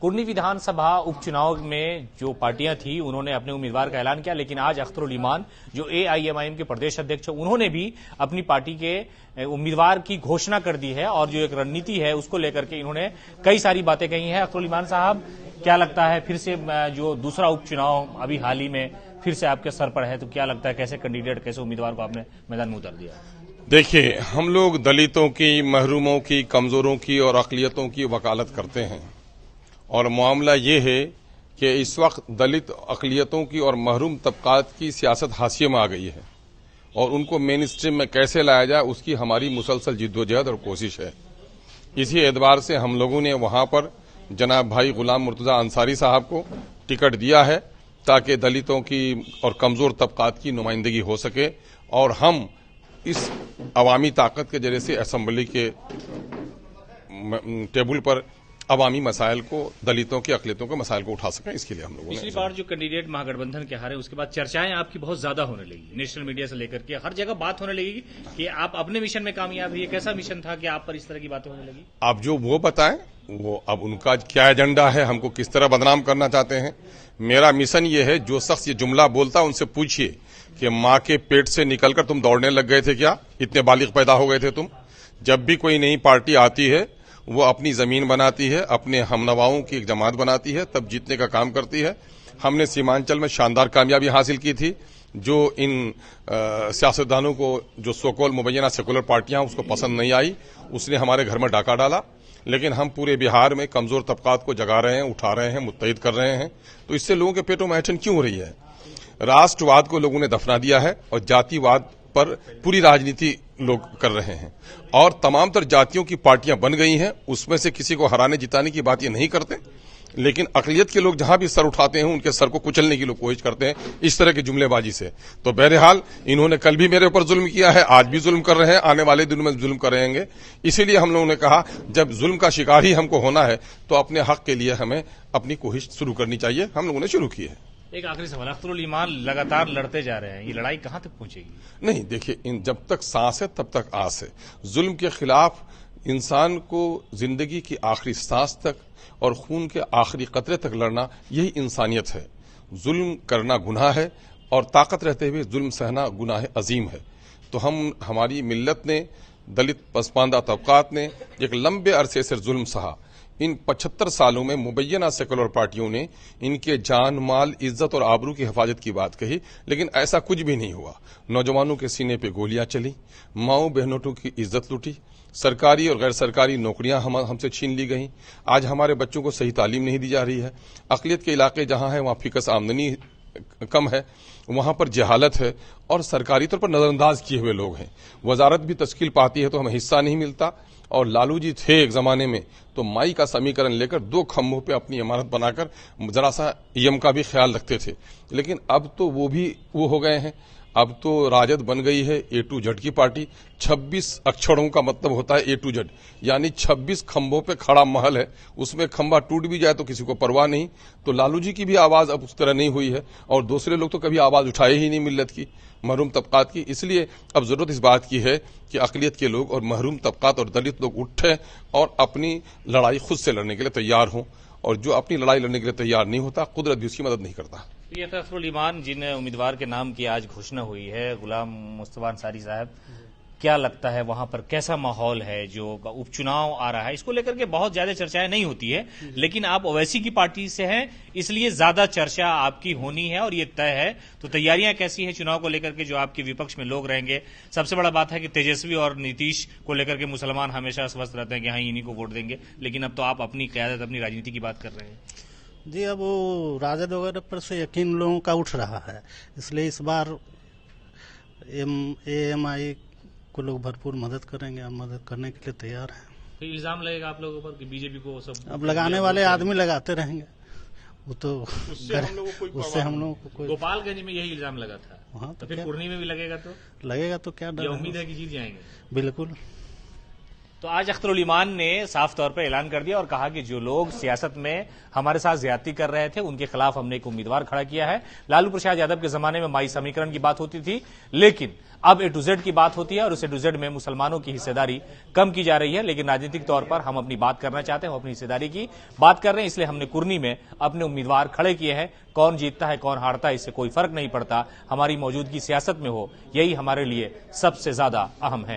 कुर्नी विधानसभा उपचुनाव में जो पार्टियां थी उन्होंने अपने उम्मीदवार का ऐलान किया, लेकिन आज अख्तरुल ईमान जो एआईएमआईएम के प्रदेश अध्यक्ष उन्होंने भी अपनी पार्टी के उम्मीदवार की घोषणा कर दी है और जो एक रणनीति है उसको लेकर के इन्होंने कई सारी बातें कही हैं। अख्तरुल ईमान साहब, क्या लगता है फिर से जो दूसरा उपचुनाव अभी हाल ही में फिर से आपके सर पर है, तो क्या लगता है कैसे कैंडिडेट, कैसे उम्मीदवार को आपने मैदान में उतार दिया? देखिए, हम लोग दलितों की, महरूमों की, कमजोरों की और अक़लियतों की वकालत करते हैं और मामला ये है कि इस वक्त दलित, अक़लियतों की और महरूम तबकात की सियासत हाशिए में आ गई है और उनको मेन स्ट्रीम में कैसे लाया जाए उसकी हमारी मुसलसल जिद्दोजहद और कोशिश है। इसी एतबार से हम लोगों ने वहां पर जनाब भाई गुलाम मुर्तजा अंसारी साहब को टिकट दिया है ताकि दलितों की और कमजोर तबकात की नुमाइंदगी हो सके और हम इस अवामी ताकत के जरिए से असेंबली के टेबल पर अवामी मसाइल को, दलितों के, अक़लियतों के मसाइल को उठा सकें। इसके लिए हम लोगों ने पिछली बार जो कैंडिडेट महागठबंधन के हारे उसके बाद चर्चाएं आपकी बहुत ज्यादा होने लगी, नेशनल मीडिया से लेकर के हर जगह बात होने लगी कि आप अपने मिशन में कामयाब हुए। कैसा मिशन था कि आप पर इस तरह की बातें होने लगी? आप जो वो बताएं, वो अब उनका क्या एजेंडा है, हमको किस तरह बदनाम करना चाहते हैं। मेरा मिशन ये है, जो शख्स ये जुमला बोलता है उनसे पूछिए कि मां के पेट से निकलकर तुम दौड़ने लग गए थे क्या? इतने बालिग पैदा हो गए थे तुम? जब भी कोई नई पार्टी आती है वो अपनी जमीन बनाती है, अपने हमनवाओं की एक जमात बनाती है, तब जीतने का काम करती है। हमने सीमांचल में शानदार कामयाबी हासिल की थी, जो इन सियासतदानों को, जो सोकॉल मुबैना सेकुलर पार्टियां उसको पसंद नहीं आई, उसने हमारे घर में डाका डाला। लेकिन हम पूरे बिहार में कमजोर तबकात को जगा रहे हैं, उठा रहे हैं, मुत्तहिद कर रहे हैं। तो इससे लोगों के पेटों में ऐंठन क्यों हो रही है? राष्ट्रवाद को लोगों ने दफना दिया है और जातिवाद पर पूरी राजनीति लोग कर रहे हैं और तमाम तर जातियों की पार्टियां बन गई हैं। उसमें से किसी को हराने जिताने की बात ये नहीं करते, लेकिन अक़लियत के लोग जहां भी सर उठाते हैं उनके सर को कुचलने की लोग कोशिश करते हैं इस तरह की जुमलेबाजी से। तो बहरहाल इन्होंने कल भी मेरे ऊपर जुल्म किया है, आज भी जुल्म कर रहे हैं, आने वाले दिनों में जुल्म करेंगे। इसीलिए हम लोगों ने कहा जब जुल्म का शिकार ही हमको होना है तो अपने हक के लिए हमें अपनी कोशिश शुरू करनी चाहिए। हम लोगों ने शुरू की है। एक आखिरी सवाल, अख्तरुल ईमान लगातार लड़ते जा रहे हैं, ये लड़ाई कहां तक पहुंचेगी? नहीं, देखिए, जब तक सांस है तब तक आस है। जुल्म के खिलाफ इंसान को जिंदगी की आखिरी सांस तक और खून के आखिरी कतरे तक लड़ना, यही इंसानियत है। जुल्म करना गुनाह है और ताकत रहते हुए जुल्म सहना गुनाह अजीम है। तो हमारी मिल्लत ने, दलित पसमानदा तबकात ने एक लंबे अरसे से जुल्म सहा। इन 75 सालों में मुबैना सेकुलर पार्टियों ने इनके जान, माल, इज्जत और आबरू की हिफाजत की बात कही, लेकिन ऐसा कुछ भी नहीं हुआ। नौजवानों के सीने पे गोलियां चली, माओ बहनों की इज्जत लूटी, सरकारी और गैर सरकारी नौकरियां हमसे छीन ली गई। आज हमारे बच्चों को सही तालीम नहीं दी जा रही है। अक़लियत के इलाके जहां है वहां फिकस आमदनी कम है, वहां पर जहालत है और सरकारी तौर पर नजरअंदाज किए हुए लोग हैं। वजारत भी तश्कील पाती है तो हमें हिस्सा नहीं मिलता। और लालू जी थे एक जमाने में तो माई का समीकरण लेकर 2 खंभों पे अपनी इमारत बनाकर जरा सा ईएम का भी ख्याल रखते थे, लेकिन अब तो वो हो गए हैं। अब तो राजद बन गई है ए टू जेड की पार्टी। 26 अक्षरों का मतलब होता है ए टू जेड, यानी 26 खंभों पे खड़ा महल है, उसमें खंभा टूट भी जाए तो किसी को परवाह नहीं। तो लालू जी की भी आवाज अब उस तरह नहीं हुई है और दूसरे लोग तो कभी आवाज उठाए ही नहीं मिल्लत की, महरूम तबकात की। इसलिए अब जरूरत इस बात की है कि अक़लियत के लोग और महरूम तबकात और दलित लोग उठें और अपनी लड़ाई खुद से लड़ने के लिए तैयार हों, और जो अपनी लड़ाई लड़ने के लिए तैयार नहीं होता, कुदरत भी उसकी मदद नहीं करता। ये था अख्तरुल ईमान, जिन उम्मीदवार के नाम की आज घोषणा हुई है, गुलाम मुस्तफा अंसारी साहब। क्या लगता है वहां पर कैसा माहौल है? जो उपचुनाव आ रहा है इसको लेकर के बहुत ज्यादा चर्चाएं नहीं होती है, लेकिन आप ओवैसी की पार्टी से हैं इसलिए ज्यादा चर्चा आपकी होनी है और ये तय है। तो तैयारियां कैसी है चुनाव को लेकर के, जो आपके विपक्ष में लोग रहेंगे? सबसे बड़ा बात है कि तेजस्वी और नीतीश को लेकर के मुसलमान हमेशा आश्वस्त रहते हैं कि हाँ इन्हीं को वोट देंगे, लेकिन अब तो आप अपनी क़यादत, अपनी राजनीति की बात कर रहे हैं। जी, अब वो राजद वगैरह पर से यकीन लोगों का उठ रहा है, इसलिए इस बार एएमआई को लोग भरपूर मदद करेंगे, हम मदद करने के लिए तैयार हैं। तो इल्जाम लगेगा आप लोगों पर कि बीजेपी को सब अब लगाने वाले आदमी लगाते रहेंगे, वो तो उससे हम लोगों को कोई। गोपालगंज में यही इल्जाम लगा था, हाँ, तो फिर कुर्नी में भी लगेगा? तो लगेगा तो क्या डर, उम्मीद है कि जीत जाएंगे? बिल्कुल। तो आज अख्तरुल ईमान ने साफ तौर पर ऐलान कर दिया और कहा कि जो लोग सियासत में हमारे साथ ज्यादती कर रहे थे उनके खिलाफ हमने एक उम्मीदवार खड़ा किया है। लालू प्रसाद यादव के जमाने में माई समीकरण की बात होती थी, लेकिन अब A to Z की बात होती है और उस A to Z में मुसलमानों की हिस्सेदारी कम की जा रही है। लेकिन राजनीतिक तौर पर हम अपनी बात करना चाहते हैं, हम अपनी हिस्सेदारी की बात कर रहे हैं, इसलिए हमने कुर्नी में अपने उम्मीदवार खड़े किए हैं। कौन जीतता है कौन हारता है इससे कोई फर्क नहीं पड़ता, हमारी मौजूदगी सियासत में हो यही हमारे लिए सबसे ज्यादा अहम है।